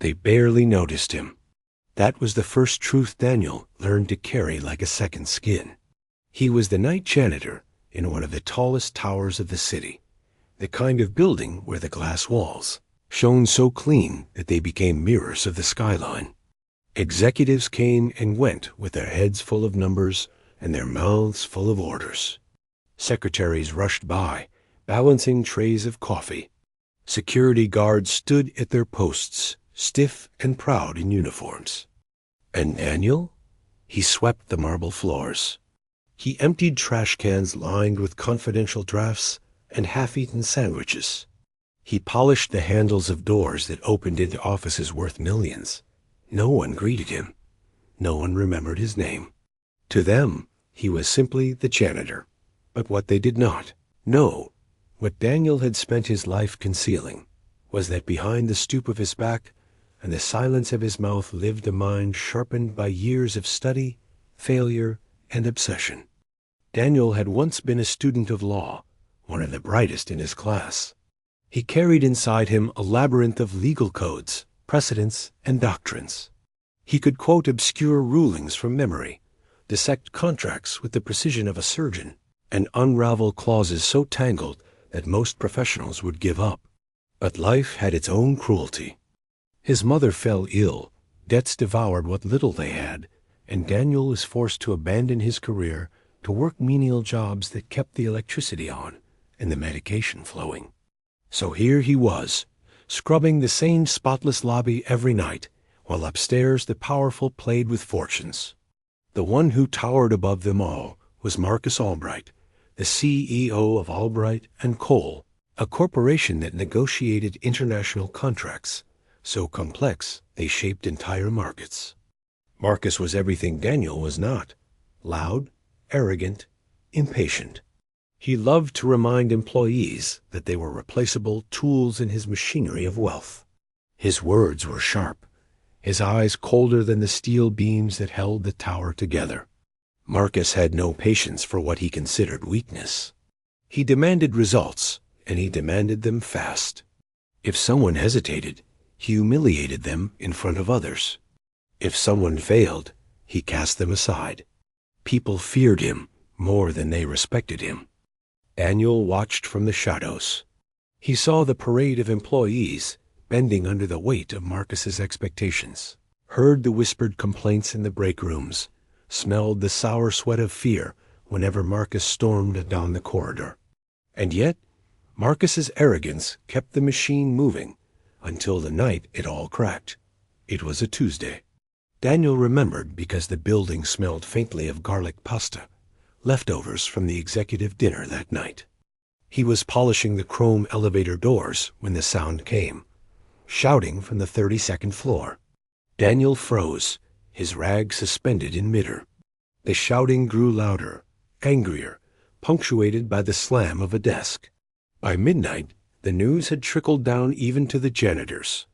They barely noticed him. That was the first truth Daniel learned to carry like a second skin. He was the night janitor in one of the tallest towers of the city, the kind of building where the glass walls shone so clean that they became mirrors of the skyline. Executives came and went with their heads full of numbers and their mouths full of orders. Secretaries rushed by, balancing trays of coffee. Security guards stood at their posts, stiff and proud in uniforms. And Daniel? He swept the marble floors. He emptied trash cans lined with confidential drafts and half-eaten sandwiches. He polished the handles of doors that opened into offices worth millions. No one greeted him. No one remembered his name. To them, he was simply the janitor. But what they did not know, what Daniel had spent his life concealing, was that behind the stoop of his back and the silence of his mouth lived a mind sharpened by years of study, failure, and obsession. Daniel had once been a student of law, one of the brightest in his class. He carried inside him a labyrinth of legal codes, precedents, and doctrines. He could quote obscure rulings from memory, dissect contracts with the precision of a surgeon, and unravel clauses so tangled that most professionals would give up. But life had its own cruelty. His mother fell ill, debts devoured what little they had, and Daniel was forced to abandon his career to work menial jobs that kept the electricity on and the medication flowing. So here he was, scrubbing the same spotless lobby every night, while upstairs the powerful played with fortunes. The one who towered above them all was Marcus Albright, the CEO of Albright and Cole, a corporation that negotiated international contracts, so complex they shaped entire markets. Marcus was everything Daniel was not: loud, arrogant, impatient. He loved to remind employees that they were replaceable tools in his machinery of wealth. His words were sharp, his eyes colder than the steel beams that held the tower together. Marcus had no patience for what he considered weakness. He demanded results, and he demanded them fast. If someone hesitated, he humiliated them in front of others. If someone failed, he cast them aside. People feared him more than they respected him. Daniel watched from the shadows. He saw the parade of employees bending under the weight of Marcus's expectations, heard the whispered complaints in the break rooms, smelled the sour sweat of fear whenever Marcus stormed down the corridor. And yet, Marcus's arrogance kept the machine moving until the night it all cracked. It was a Tuesday. Daniel remembered because the building smelled faintly of garlic pasta, leftovers from the executive dinner that night. He was polishing the chrome elevator doors when the sound came, shouting from the 32nd floor. Daniel froze, his rag suspended in midair. The shouting grew louder, angrier, punctuated by the slam of a desk. By midnight, the news had trickled down even to the janitors.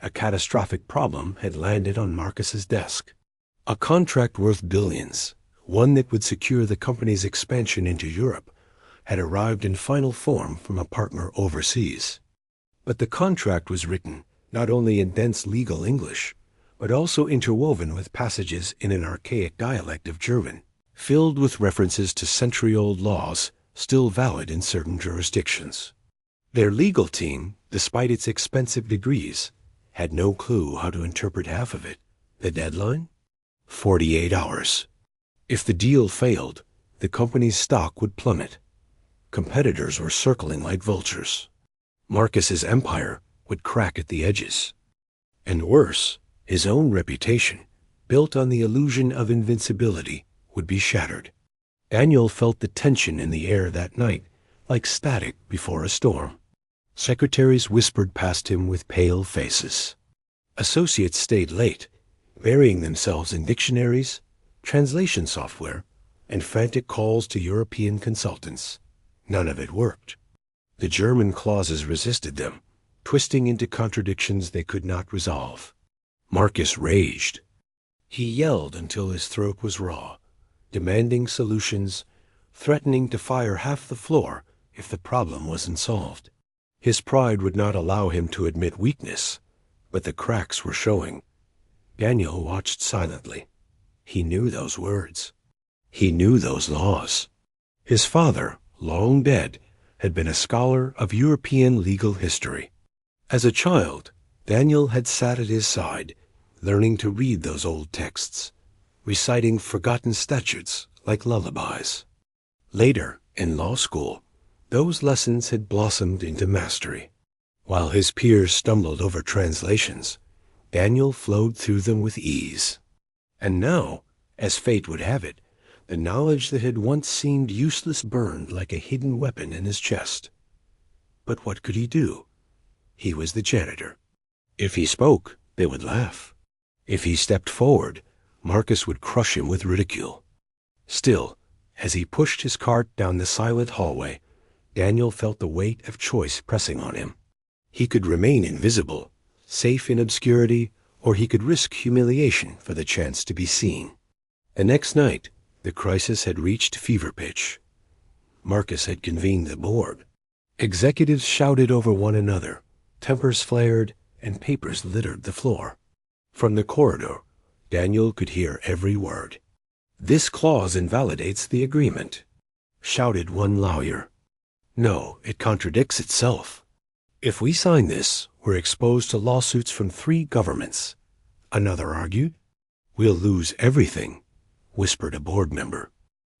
A catastrophic problem had landed on Marcus's desk. A contract worth billions, one that would secure the company's expansion into Europe, had arrived in final form from a partner overseas. But the contract was written not only in dense legal English, but also interwoven with passages in an archaic dialect of German, filled with references to century-old laws still valid in certain jurisdictions. Their legal team, despite its expensive degrees, had no clue how to interpret half of it. The deadline? 48 hours. If the deal failed, the company's stock would plummet. Competitors were circling like vultures. Marcus's empire would crack at the edges. And worse, his own reputation, built on the illusion of invincibility, would be shattered. Daniel felt the tension in the air that night, like static before a storm. Secretaries whispered past him with pale faces. Associates stayed late, burying themselves in dictionaries, translation software, and frantic calls to European consultants. None of it worked. The German clauses resisted them, twisting into contradictions they could not resolve. Marcus raged. He yelled until his throat was raw, demanding solutions, threatening to fire half the floor if the problem wasn't solved. His pride would not allow him to admit weakness, but the cracks were showing. Daniel watched silently. He knew those words. He knew those laws. His father, long dead, had been a scholar of European legal history. As a child, Daniel had sat at his side, learning to read those old texts, reciting forgotten statutes like lullabies. Later, in law school, those lessons had blossomed into mastery. While his peers stumbled over translations, Daniel flowed through them with ease. And now, as fate would have it, the knowledge that had once seemed useless burned like a hidden weapon in his chest. But what could he do? He was the janitor. If he spoke, they would laugh. If he stepped forward, Marcus would crush him with ridicule. Still, as he pushed his cart down the silent hallway, Daniel felt the weight of choice pressing on him. He could remain invisible, safe in obscurity, or he could risk humiliation for the chance to be seen. The next night, the crisis had reached fever pitch. Marcus had convened the board. Executives shouted over one another, tempers flared, and papers littered the floor. From the corridor, Daniel could hear every word. "This clause invalidates the agreement," shouted one lawyer. "No, it contradicts itself. If we sign this, we're exposed to lawsuits from 3 governments," another argued. "We'll lose everything," whispered a board member.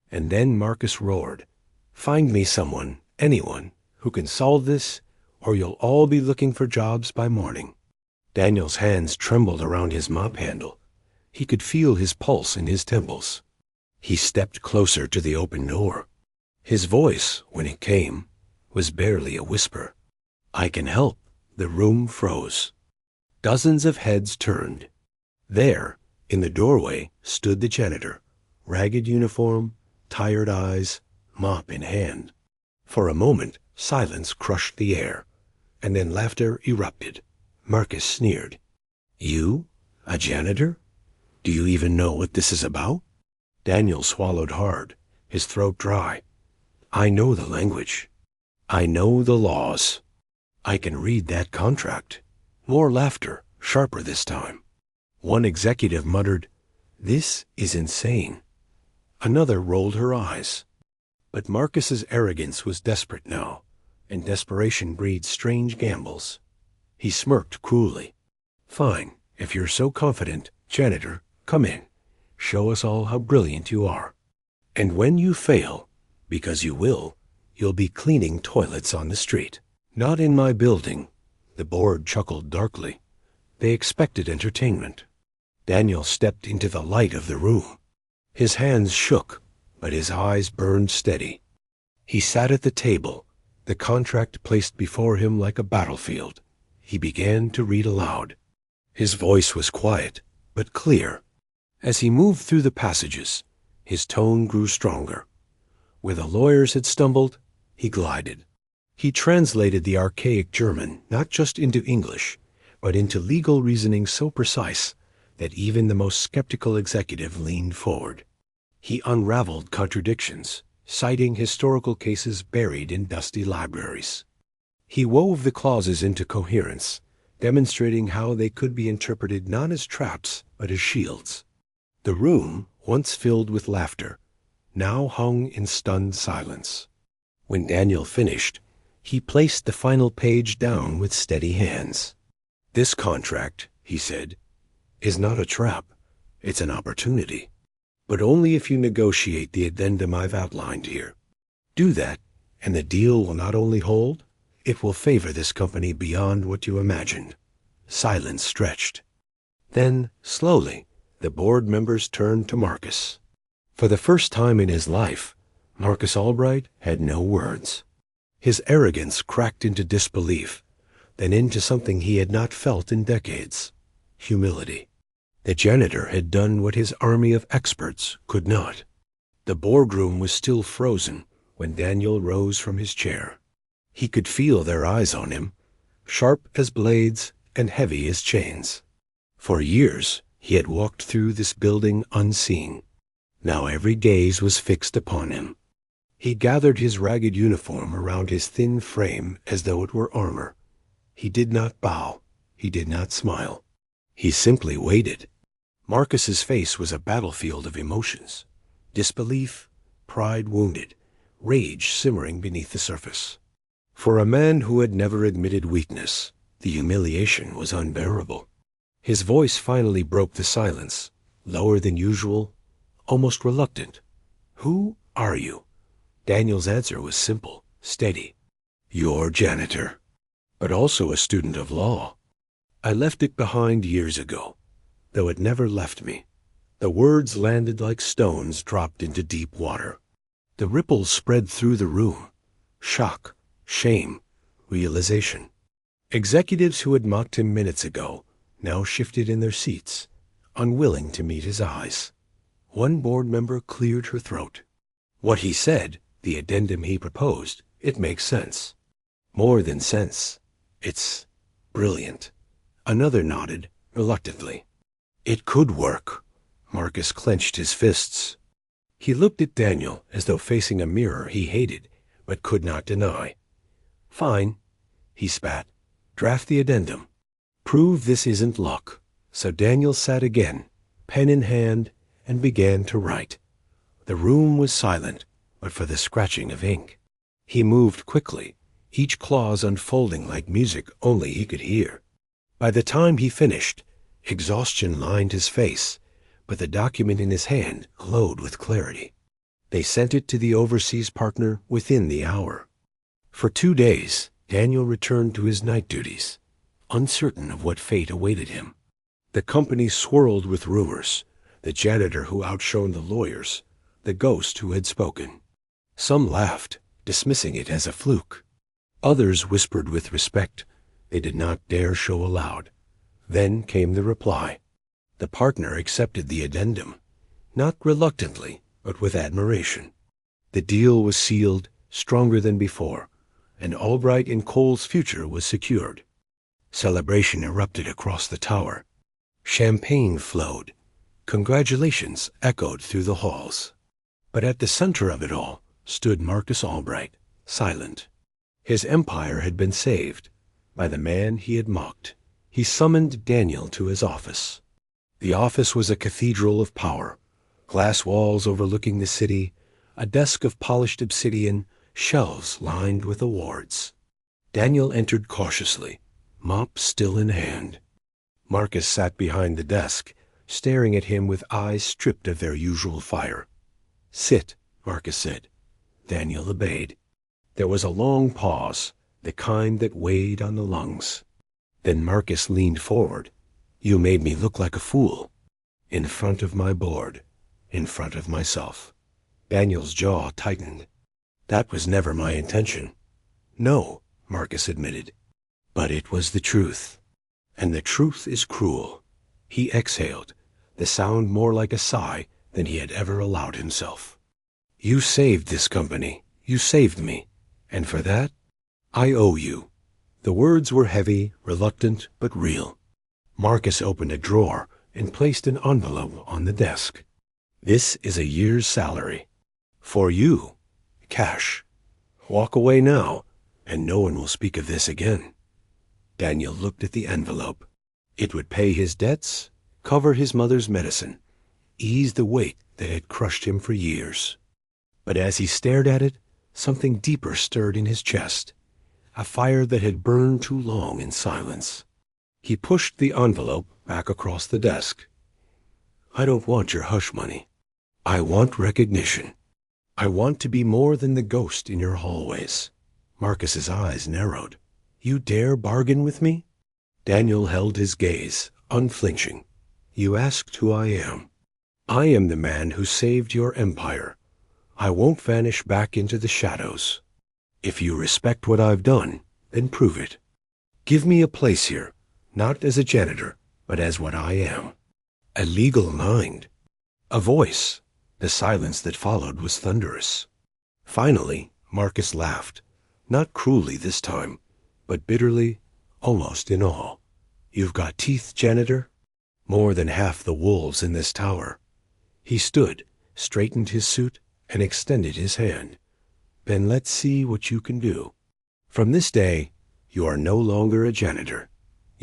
And then Marcus roared, "Find me someone, anyone, who can solve this, or you'll all be looking for jobs by morning." Daniel's hands trembled around his mop handle. He could feel his pulse in his temples. He stepped closer to the open door. His voice, when it came, was barely a whisper. "I can help." The room froze. Dozens of heads turned. There, in the doorway, stood the janitor, ragged uniform, tired eyes, mop in hand. For a moment, silence crushed the air, and then laughter erupted. Marcus sneered. "You? A janitor? Do you even know what this is about?" Daniel swallowed hard, his throat dry. "I know the language. I know the laws. I can read that contract." More laughter, sharper this time. One executive muttered, "This is insane." Another rolled her eyes. But Marcus's arrogance was desperate now, and desperation breeds strange gambles. He smirked cruelly. "Fine, if you're so confident, janitor, come in. Show us all how brilliant you are. And when you fail, because you will, you'll be cleaning toilets on the street. Not in my building." The board chuckled darkly. They expected entertainment. Daniel stepped into the light of the room. His hands shook, but his eyes burned steady. He sat at the table, the contract placed before him like a battlefield. He began to read aloud. His voice was quiet, but clear. As he moved through the passages, his tone grew stronger. Where the lawyers had stumbled, he glided. He translated the archaic German not just into English, but into legal reasoning so precise that even the most skeptical executive leaned forward. He unraveled contradictions, citing historical cases buried in dusty libraries. He wove the clauses into coherence, demonstrating how they could be interpreted not as traps, but as shields. The room, once filled with laughter, now hung in stunned silence. When Daniel finished, he placed the final page down with steady hands. "This contract," he said, "is not a trap. It's an opportunity. But only if you negotiate the addendum I've outlined here. Do that, and the deal will not only hold, it will favor this company beyond what you imagined." Silence stretched. Then, slowly, the board members turned to Marcus. For the first time in his life, Marcus Albright had no words. His arrogance cracked into disbelief, then into something he had not felt in decades: humility. The janitor had done what his army of experts could not. The boardroom was still frozen when Daniel rose from his chair. He could feel their eyes on him, sharp as blades and heavy as chains. For years he had walked through this building unseen. Now every gaze was fixed upon him. He gathered his ragged uniform around his thin frame as though it were armor. He did not bow. He did not smile. He simply waited. Marcus's face was a battlefield of emotions. Disbelief, pride wounded, rage simmering beneath the surface. For a man who had never admitted weakness, the humiliation was unbearable. His voice finally broke the silence, lower than usual, almost reluctant. "Who are you?" Daniel's answer was simple, steady. "Your janitor, but also a student of law. I left it behind years ago, though it never left me." The words landed like stones dropped into deep water. The ripples spread through the room. Shock, shame, realization. Executives who had mocked him minutes ago now shifted in their seats, unwilling to meet his eyes. One board member cleared her throat. "What he said, the addendum he proposed, it makes sense. More than sense. It's brilliant." Another nodded, reluctantly. "It could work." Marcus clenched his fists. He looked at Daniel as though facing a mirror he hated, but could not deny. "Fine," he spat. "Draft the addendum. Prove this isn't luck." So Daniel sat again, pen in hand, and began to write. The room was silent, but for the scratching of ink. He moved quickly, each clause unfolding like music only he could hear. By the time he finished, exhaustion lined his face, but the document in his hand glowed with clarity. They sent it to the overseas partner within the hour. For 2 days, Daniel returned to his night duties, uncertain of what fate awaited him. The company swirled with rumors, the janitor who outshone the lawyers, the ghost who had spoken. Some laughed, dismissing it as a fluke. Others whispered with respect they did not dare show aloud. Then came the reply. The partner accepted the addendum, not reluctantly, but with admiration. The deal was sealed, stronger than before, and Albright and Cole's future was secured. Celebration erupted across the tower. Champagne flowed. Congratulations echoed through the halls. But at the center of it all stood Marcus Albright, silent. His empire had been saved by the man he had mocked. He summoned Daniel to his office. The office was a cathedral of power, glass walls overlooking the city, a desk of polished obsidian, shelves lined with awards. Daniel entered cautiously, mop still in hand. Marcus sat behind the desk, staring at him with eyes stripped of their usual fire. "Sit," Marcus said. Daniel obeyed. There was a long pause, the kind that weighed on the lungs. Then Marcus leaned forward. "You made me look like a fool. In front of my board. In front of myself." Daniel's jaw tightened. "That was never my intention." "No," Marcus admitted. "But it was the truth. And the truth is cruel." He exhaled, the sound more like a sigh than he had ever allowed himself. "You saved this company. You saved me. And for that, I owe you." The words were heavy, reluctant, but real. Marcus opened a drawer and placed an envelope on the desk. "This is a year's salary. For you. Cash. Walk away now, and no one will speak of this again." Daniel looked at the envelope. It would pay his debts, cover his mother's medicine, ease the weight that had crushed him for years. But as he stared at it, something deeper stirred in his chest, a fire that had burned too long in silence. He pushed the envelope back across the desk. "I don't want your hush money. I want recognition. I want to be more than the ghost in your hallways." Marcus's eyes narrowed. "You dare bargain with me?" Daniel held his gaze, unflinching. "You asked who I am. I am the man who saved your empire. I won't vanish back into the shadows. If you respect what I've done, then prove it. Give me a place here, not as a janitor, but as what I am. A legal mind." A voice. The silence that followed was thunderous. Finally, Marcus laughed, not cruelly this time, but bitterly, almost in awe. "You've got teeth, janitor? More than half the wolves in this tower." He stood, straightened his suit, and extended his hand. "Then let's see what you can do. From this day, you are no longer a janitor.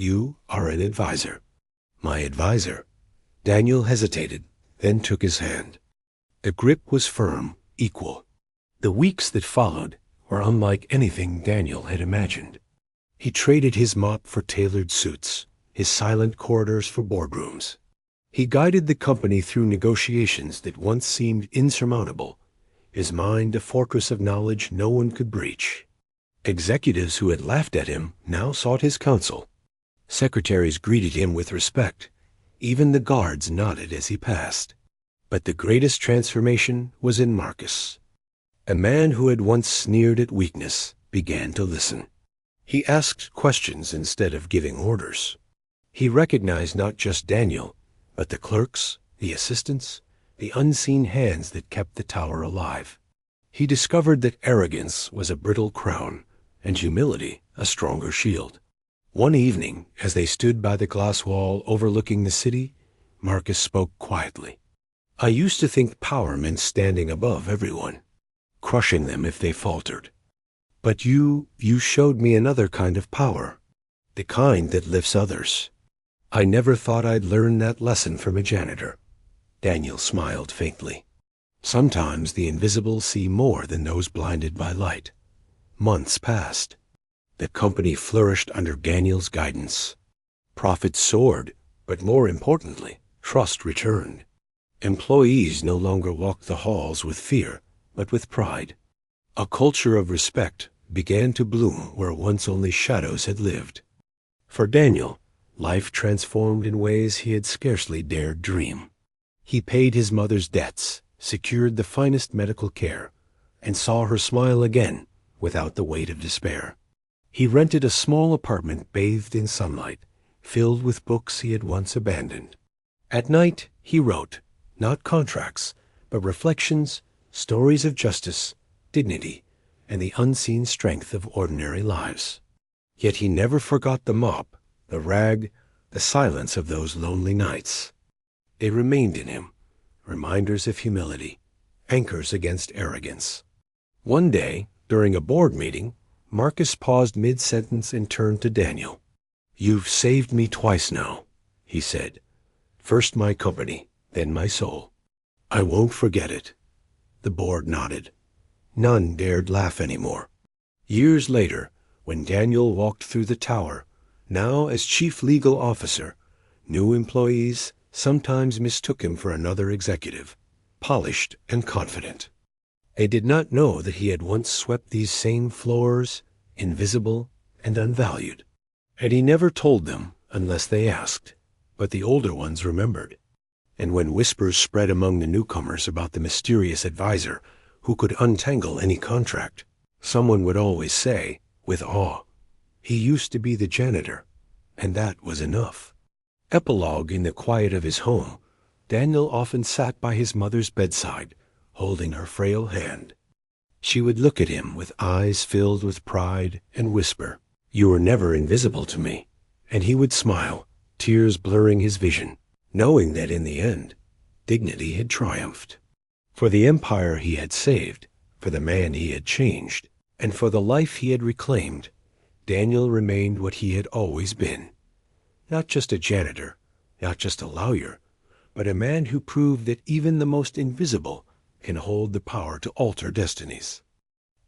You are an advisor." "My advisor?" Daniel hesitated, then took his hand. The grip was firm, equal. The weeks that followed were unlike anything Daniel had imagined. He traded his mop for tailored suits, his silent corridors for boardrooms. He guided the company through negotiations that once seemed insurmountable, his mind a fortress of knowledge no one could breach. Executives who had laughed at him now sought his counsel. Secretaries greeted him with respect. Even the guards nodded as he passed. But the greatest transformation was in Marcus. A man who had once sneered at weakness began to listen. He asked questions instead of giving orders. He recognized not just Daniel, but the clerks, the assistants, the unseen hands that kept the tower alive. He discovered that arrogance was a brittle crown, and humility a stronger shield. One evening, as they stood by the glass wall overlooking the city, Marcus spoke quietly. "I used to think power meant standing above everyone, crushing them if they faltered. But you showed me another kind of power, the kind that lifts others. I never thought I'd learn that lesson from a janitor." Daniel smiled faintly. Sometimes the invisible see more than those blinded by light. Months passed. The company flourished under Daniel's guidance. Profits soared, but more importantly, trust returned. Employees no longer walked the halls with fear, but with pride. A culture of respect began to bloom where once only shadows had lived. For Daniel, life transformed in ways he had scarcely dared dream. He paid his mother's debts, secured the finest medical care, and saw her smile again without the weight of despair. He rented a small apartment bathed in sunlight, filled with books he had once abandoned. At night he wrote, not contracts, but reflections, stories of justice, dignity, and the unseen strength of ordinary lives. Yet he never forgot the mop, the rag, the silence of those lonely nights. They remained in him, reminders of humility, anchors against arrogance. One day, during a board meeting, Marcus paused mid-sentence and turned to Daniel. "You've saved me twice now," he said. "First my company, then my soul. I won't forget it." The board nodded. None dared laugh anymore. Years later, when Daniel walked through the tower, now as chief legal officer, new employees sometimes mistook him for another executive, polished and confident. They did not know that he had once swept these same floors, invisible and unvalued. And he never told them unless they asked, but the older ones remembered. And when whispers spread among the newcomers about the mysterious advisor who could untangle any contract, someone would always say, with awe, "He used to be the janitor, and that was enough." Epilogue. In the quiet of his home, Daniel often sat by his mother's bedside, holding her frail hand. She would look at him with eyes filled with pride and whisper, "You were never invisible to me." And he would smile, tears blurring his vision, knowing that in the end, dignity had triumphed. For the empire he had saved, for the man he had changed, and for the life he had reclaimed, Daniel remained what he had always been. Not just a janitor, not just a lawyer, but a man who proved that even the most invisible can hold the power to alter destinies.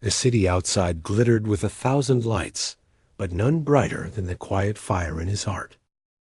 The city outside glittered with 1,000 lights, but none brighter than the quiet fire in his heart.